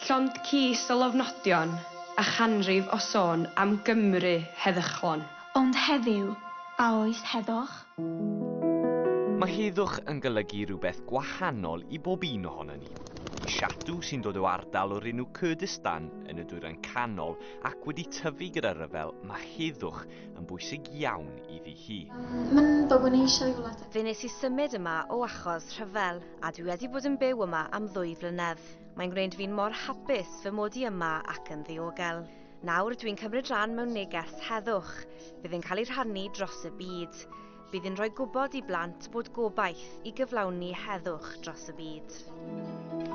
Llond cys o lofnodion a chanrif o sôn am Gymru heddychlon. Ond heddiw, a oes heddwch? Mae heddwch yn golygu rhywbeth gwahanol I bob un ohono ni. Siatw sy'n dod o ardal o'r enw Kurdistan yn y dwyrain canol ac wedi tyfu gyda ryfel, mae heddwch yn bwysig iawn iddi hi. Mae'n bobl ni eisiau wlad. Fe nes I symud yma o achos rhyfel a dwi wedi bod yn byw yma am 2 flynedd. Mae'n gwneud fi'n mor hapus fy mod I yma ac yn ddiogel. Nawr dwi'n cymryd rhan mewn neges heddwch. Bydd yn cael ei rhannu dros y byd. Bydd yn rhoi gwybod I blant bod gobaith I gyflawni heddwch dros y byd.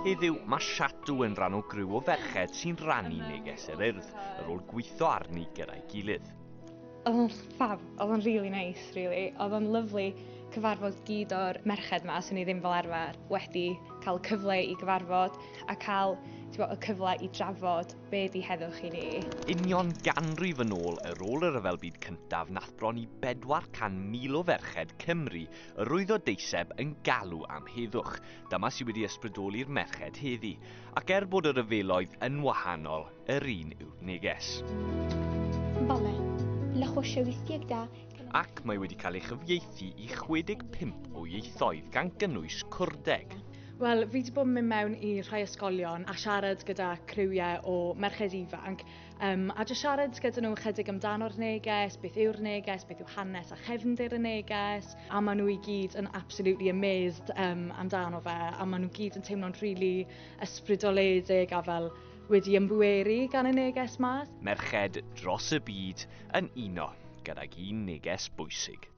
Heddiw, mae Siatw yn rhan o gryw o ferched sy'n rannu neges yr Urdd ar ôl gweithio arni gyda'i gilydd. Oedd o'n ffab, oedd o'n really nice, really. Oedd o'n lyflu cyfarfod gyd o'r merched ma, sy'n ni ddim fel arfer wedi cael cyfle I gyfarfod a cael y cyfle I drafod be di heddwch I ni. Union ganrif yn ôl ar ôl y ryfel byd cyntaf nath bron I 400,000 o ferched Cymru yr wythodeiseb yn galw am heddwch. Dyma sydd wedi ysbrydoli'r merched heddi, ac bod y ryfeloedd yn wahanol, yr un yw'r neges. Bale, lychwysio wystieg da. Ac mae wedi cael ei chyfieithu I 65 o ieithoedd gan gynnwys Cwrdeg. Wel, fi wedi bod yn mynd mewn I rhai ysgolion a siarad gyda criwiau o merched ifanc a jyst siarad gyda nhw chydig amdano'r neges, beth yw'r neges, beth yw hanes a chefndir y neges, a maen nhw I gyd yn absolutely amazed amdano fe, a maen nhw gyd yn teimlo'n rili ysbrydoledig a fel wedi ymbyweru gan y neges ma. Merched dros y byd yn uno gydag un neges bwysig.